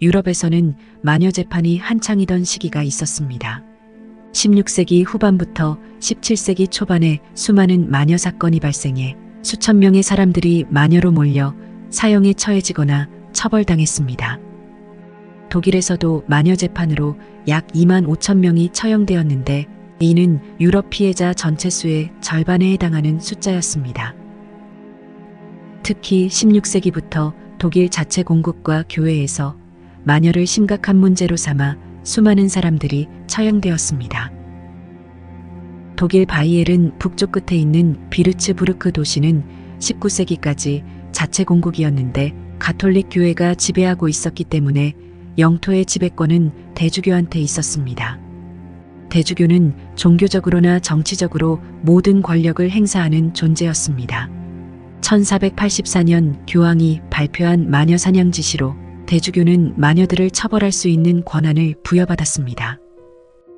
유럽에서는 마녀 재판이 한창이던 시기가 있었습니다. 16세기 후반부터 17세기 초반에 수많은 마녀 사건이 발생해 수천 명의 사람들이 마녀로 몰려 사형에 처해지거나 처벌당했습니다. 독일에서도 마녀 재판으로 약 2만 5천 명이 처형되었는데 이는 유럽 피해자 전체 수의 절반에 해당하는 숫자였습니다. 특히 16세기부터 독일 자체 공국과 교회에서 마녀를 심각한 문제로 삼아 수많은 사람들이 처형되었습니다. 독일 바이에른 북쪽 끝에 있는 비르츠부르크 도시는 19세기까지 자체 공국이었는데 가톨릭 교회가 지배하고 있었기 때문에 영토의 지배권은 대주교한테 있었습니다. 대주교는 종교적으로나 정치적으로 모든 권력을 행사하는 존재였습니다. 1484년 교황이 발표한 마녀 사냥 지시로 대주교는 마녀들을 처벌할 수 있는 권한을 부여받았습니다.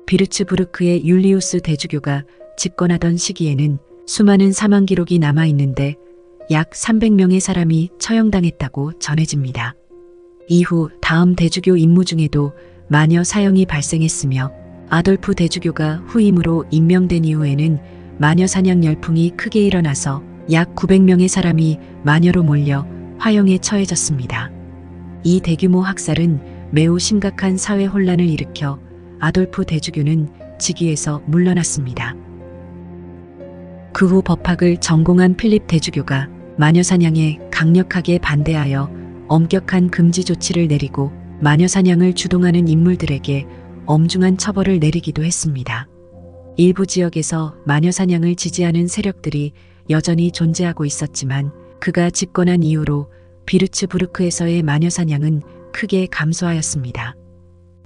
비르츠부르크의 율리우스 대주교가 집권하던 시기에는 수많은 사망 기록이 남아있는데 약 300명의 사람이 처형당했다고 전해집니다. 이후 다음 대주교 임무 중에도 마녀 사형이 발생했으며 아돌프 대주교가 후임으로 임명된 이후에는 마녀 사냥 열풍이 크게 일어나서 약 900명의 사람이 마녀로 몰려 화형에 처해졌습니다. 이 대규모 학살은 매우 심각한 사회 혼란을 일으켜 아돌프 대주교는 직위에서 물러났습니다. 그 후 법학을 전공한 필립 대주교가 마녀 사냥에 강력하게 반대하여 엄격한 금지 조치를 내리고 마녀 사냥을 주동하는 인물들에게 엄중한 처벌을 내리기도 했습니다. 일부 지역에서 마녀 사냥을 지지하는 세력들이 여전히 존재하고 있었지만 그가 집권한 이후로 비르츠부르크에서의 마녀 사냥은 크게 감소하였습니다.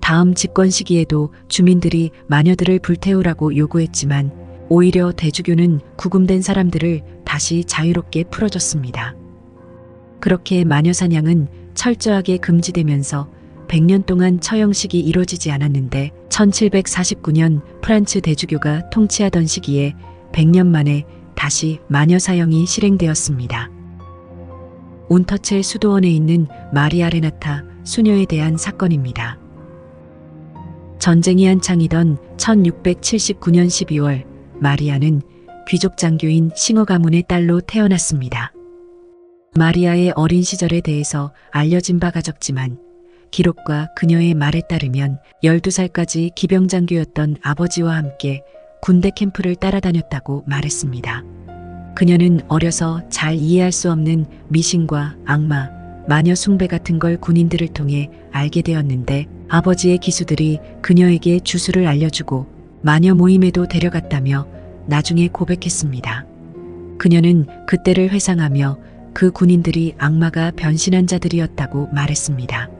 다음 집권 시기에도 주민들이 마녀들을 불태우라고 요구했지만 오히려 대주교는 구금된 사람들을 다시 자유롭게 풀어줬습니다. 그렇게 마녀 사냥은 철저하게 금지되면서 100년 동안 처형식이 이루어지지 않았는데 1749년 프란츠 대주교가 통치하던 시기에 100년 만에 다시 마녀 사형이 실행되었습니다. 운터첼 수도원에 있는 마리아 레나타 수녀에 대한 사건입니다. 전쟁이 한창이던 1679년 12월 마리아는 귀족 장교인 싱어 가문의 딸로 태어났습니다. 마리아의 어린 시절에 대해서 알려진 바가 적지만 기록과 그녀의 말에 따르면 12살까지 기병장교였던 아버지와 함께 군대 캠프를 따라다녔다고 말했습니다. 그녀는 어려서 잘 이해할 수 없는 미신과 악마, 마녀 숭배 같은 걸 군인들을 통해 알게 되었는데 아버지의 기수들이 그녀에게 주술을 알려주고 마녀 모임에도 데려갔다며 나중에 고백했습니다. 그녀는 그때를 회상하며 그 군인들이 악마가 변신한 자들이었다고 말했습니다.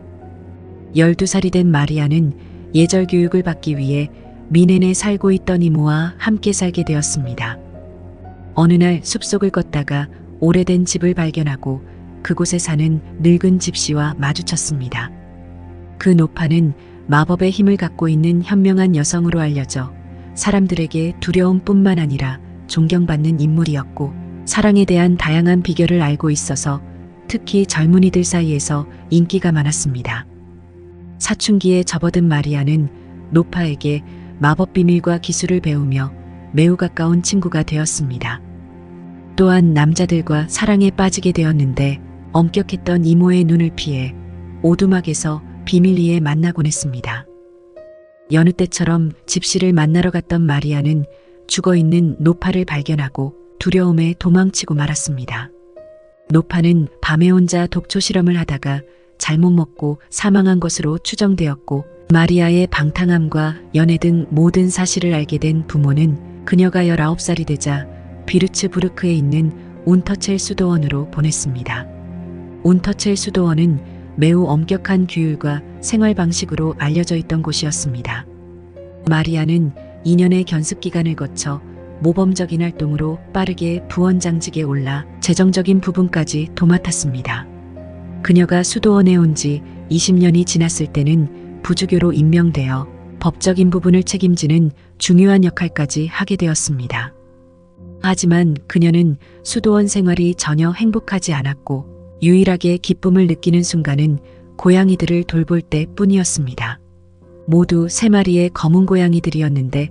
12살이 된 마리아는 예절 교육을 받기 위해 미넨에 살고 있던 이모와 함께 살게 되었습니다. 어느 날 숲속을 걷다가 오래된 집을 발견하고 그곳에 사는 늙은 집시와 마주쳤습니다. 그 노파는 마법의 힘을 갖고 있는 현명한 여성으로 알려져 사람들에게 두려움뿐만 아니라 존경받는 인물이었고 사랑에 대한 다양한 비결을 알고 있어서 특히 젊은이들 사이에서 인기가 많았습니다. 사춘기에 접어든 마리아는 노파에게 마법 비밀과 기술을 배우며 매우 가까운 친구가 되었습니다. 또한 남자들과 사랑에 빠지게 되었는데 엄격했던 이모의 눈을 피해 오두막에서 비밀리에 만나곤 했습니다. 여느 때처럼 집시를 만나러 갔던 마리아는 죽어있는 노파를 발견하고 두려움에 도망치고 말았습니다. 노파는 밤에 혼자 독초 실험을 하다가 잘못 먹고 사망한 것으로 추정되었고 마리아의 방탕함과 연애 등 모든 사실을 알게 된 부모는 그녀가 19살이 되자 비르츠부르크에 있는 운터첼 수도원으로 보냈습니다. 운터첼 수도원은 매우 엄격한 규율과 생활 방식으로 알려져 있던 곳이었습니다. 마리아는 2년의 견습 기간을 거쳐 모범적인 활동으로 빠르게 부원장직에 올라 재정적인 부분까지 도맡았습니다. 그녀가 수도원에 온 지 20년이 지났을 때는 부주교로 임명되어 법적인 부분을 책임지는 중요한 역할까지 하게 되었습니다. 하지만 그녀는 수도원 생활이 전혀 행복하지 않았고 유일하게 기쁨을 느끼는 순간은 고양이들을 돌볼 때 뿐이었습니다. 모두 3마리의 검은 고양이들이었는데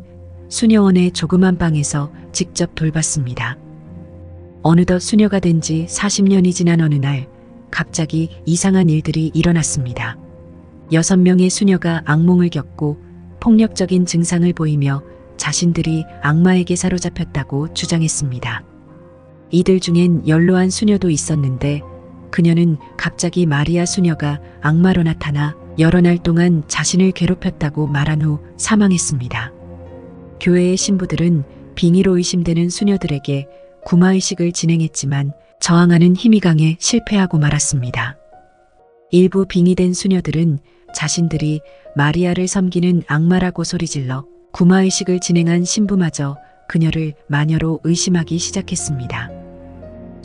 수녀원의 조그만 방에서 직접 돌봤습니다. 어느덧 수녀가 된 지 40년이 지난 어느 날 갑자기 이상한 일들이 일어났습니다. 6명의 수녀가 악몽을 겪고 폭력적인 증상을 보이며 자신들이 악마에게 사로잡혔다고 주장했습니다. 이들 중엔 연로한 수녀도 있었는데 그녀는 갑자기 마리아 수녀가 악마로 나타나 여러 날 동안 자신을 괴롭혔다고 말한 후 사망했습니다. 교회의 신부들은 빙의로 의심되는 수녀들에게 구마의식을 진행했지만 저항하는 힘이 강해 실패하고 말았습니다. 일부 빙의된 수녀들은 자신들이 마리아를 섬기는 악마라고 소리질러 구마의식을 진행한 신부마저 그녀를 마녀로 의심하기 시작했습니다.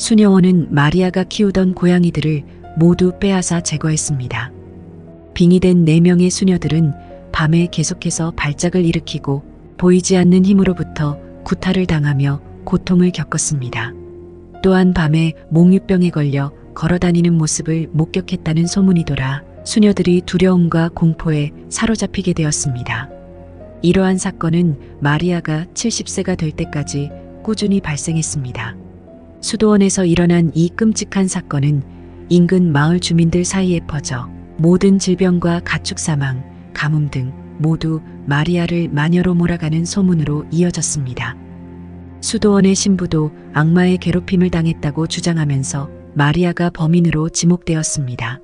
수녀원은 마리아가 키우던 고양이들을 모두 빼앗아 제거했습니다. 빙의된 4명의 수녀들은 밤에 계속해서 발작을 일으키고 보이지 않는 힘으로부터 구타를 당하며 고통을 겪었습니다. 또한 밤에 몽유병에 걸려 걸어다니는 모습을 목격했다는 소문이 돌아 수녀들이 두려움과 공포에 사로잡히게 되었습니다. 이러한 사건은 마리아가 70세가 될 때까지 꾸준히 발생했습니다. 수도원에서 일어난 이 끔찍한 사건은 인근 마을 주민들 사이에 퍼져 모든 질병과 가축 사망, 가뭄 등 모두 마리아를 마녀로 몰아가는 소문으로 이어졌습니다. 수도원의 신부도 악마의 괴롭힘을 당했다고 주장하면서 마리아가 범인으로 지목되었습니다.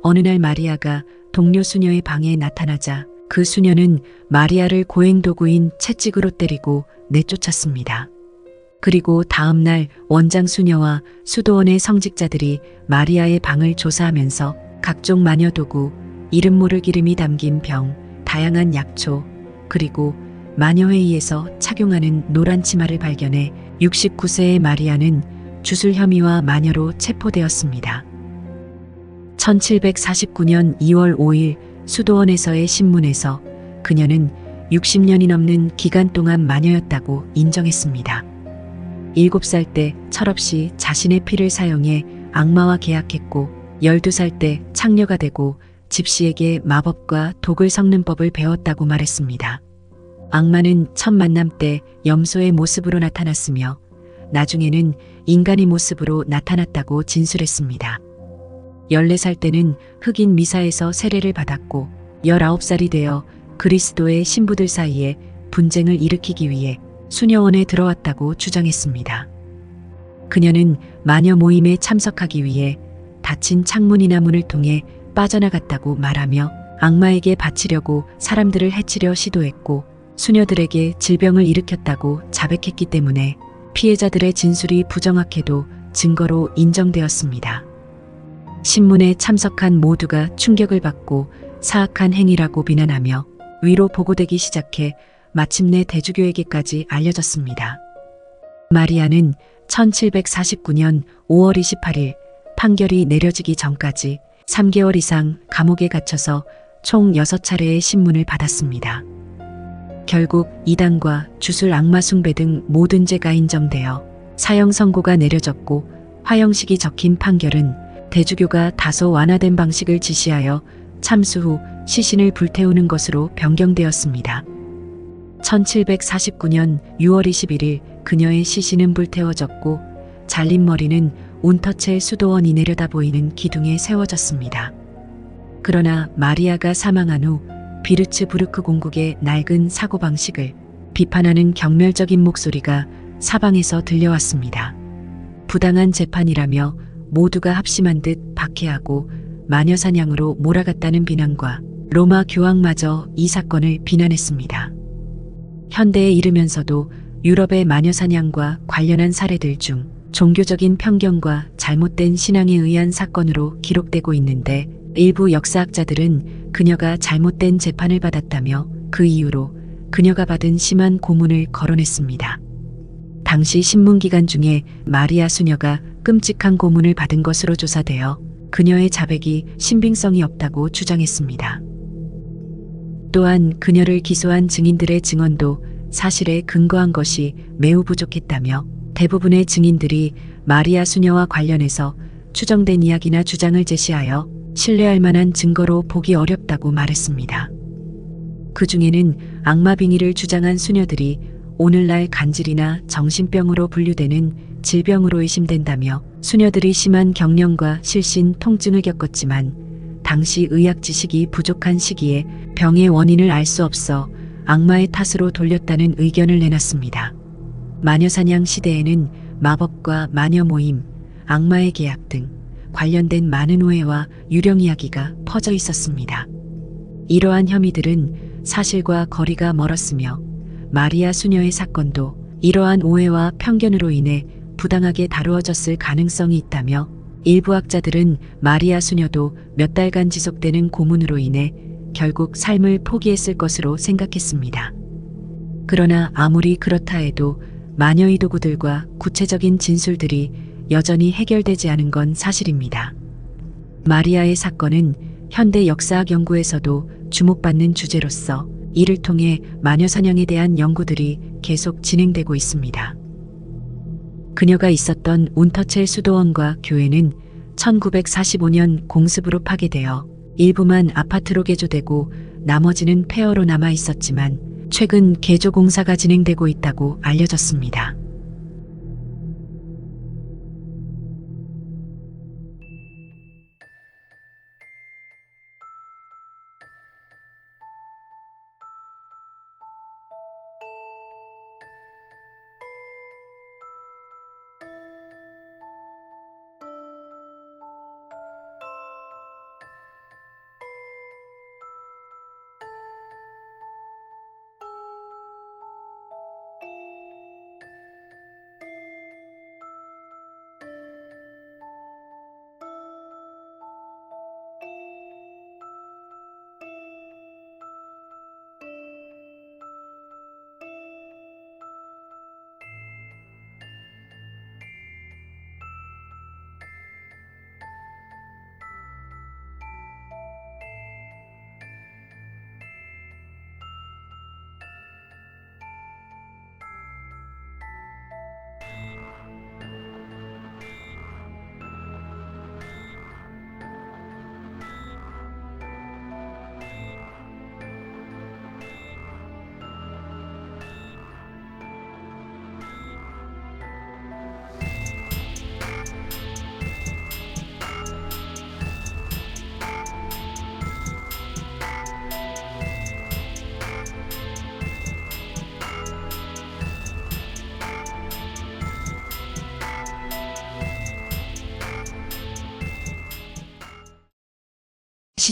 어느 날 마리아가 동료 수녀의 방에 나타나자 그 수녀는 마리아를 고행도구인 채찍으로 때리고 내쫓았습니다. 그리고 다음 날 원장 수녀와 수도원의 성직자들이 마리아의 방을 조사하면서 각종 마녀 도구, 이름 모를 기름이 담긴 병, 다양한 약초, 그리고 마녀회의에서 착용하는 노란 치마를 발견해 69세의 마리아는 주술 혐의와 마녀로 체포되었습니다. 1749년 2월 5일 수도원에서의 신문에서 그녀는 60년이 넘는 기간 동안 마녀였다고 인정했습니다. 7살 때 철없이 자신의 피를 사용해 악마와 계약했고 12살 때 창녀가 되고 집시에게 마법과 독을 섞는 법을 배웠다고 말했습니다. 악마는 첫 만남 때 염소의 모습으로 나타났으며 나중에는 인간의 모습으로 나타났다고 진술했습니다. 14살 때는 흑인 미사에서 세례를 받았고 19살이 되어 그리스도의 신부들 사이에 분쟁을 일으키기 위해 수녀원에 들어왔다고 주장했습니다. 그녀는 마녀 모임에 참석하기 위해 닫힌 창문이나 문을 통해 빠져나갔다고 말하며 악마에게 바치려고 사람들을 해치려 시도했고 수녀들에게 질병을 일으켰다고 자백했기 때문에 피해자들의 진술이 부정확해도 증거로 인정되었습니다. 신문에 참석한 모두가 충격을 받고 사악한 행위라고 비난하며 위로 보고되기 시작해 마침내 대주교에게까지 알려졌습니다. 마리아는 1749년 5월 28일 판결이 내려지기 전까지 3개월 이상 감옥에 갇혀서 총 6차례의 신문을 받았습니다. 결국 이단과 주술 악마 숭배 등 모든 죄가 인정되어 사형 선고가 내려졌고 화형식이 적힌 판결은 대주교가 다소 완화된 방식을 지시하여 참수 후 시신을 불태우는 것으로 변경되었습니다. 1749년 6월 21일 그녀의 시신은 불태워졌고 잘린 머리는 운터체 수도원이 내려다 보이는 기둥에 세워졌습니다. 그러나 마리아가 사망한 후 비르츠부르크 공국의 낡은 사고방식을 비판하는 경멸적인 목소리가 사방에서 들려왔습니다. 부당한 재판이라며 모두가 합심한 듯 박해하고 마녀사냥으로 몰아갔다는 비난과 로마 교황마저 이 사건을 비난했습니다. 현대에 이르면서도 유럽의 마녀사냥과 관련한 사례들 중 종교적인 편견과 잘못된 신앙에 의한 사건으로 기록되고 있는데 일부 역사학자들은 그녀가 잘못된 재판을 받았다며 그 이유로 그녀가 받은 심한 고문을 거론했습니다. 당시 신문기관 중에 마리아 수녀가 끔찍한 고문을 받은 것으로 조사되어 그녀의 자백이 신빙성이 없다고 주장했습니다. 또한 그녀를 기소한 증인들의 증언도 사실에 근거한 것이 매우 부족했다며 대부분의 증인들이 마리아 수녀와 관련해서 추정된 이야기나 주장을 제시하여 신뢰할 만한 증거로 보기 어렵다고 말했습니다. 그 중에는 악마 빙의를 주장한 수녀들이 오늘날 간질이나 정신병으로 분류되는 질병으로 의심된다며 수녀들이 심한 경련과 실신 통증을 겪었지만 당시 의학 지식이 부족한 시기에 병의 원인을 알 수 없어 악마의 탓으로 돌렸다는 의견을 내놨습니다. 마녀사냥 시대에는 마법과 마녀 모임, 악마의 계약 등 관련된 많은 오해와 유령 이야기가 퍼져 있었습니다. 이러한 혐의들은 사실과 거리가 멀었으며 마리아 수녀의 사건도 이러한 오해와 편견으로 인해 부당하게 다루어졌을 가능성이 있다며 일부 학자들은 마리아 수녀도 몇 달간 지속되는 고문으로 인해 결국 삶을 포기했을 것으로 생각했습니다. 그러나 아무리 그렇다 해도 마녀의 도구들과 구체적인 진술들이 여전히 해결되지 않은 건 사실입니다. 마리아의 사건은 현대 역사학 연구에서도 주목받는 주제로서 이를 통해 마녀 사냥에 대한 연구들이 계속 진행되고 있습니다. 그녀가 있었던 운터첼 수도원과 교회는 1945년 공습으로 파괴되어 일부만 아파트로 개조되고 나머지는 폐허로 남아 있었지만 최근 개조 공사가 진행되고 있다고 알려졌습니다.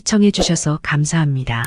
시청해 주셔서 감사합니다.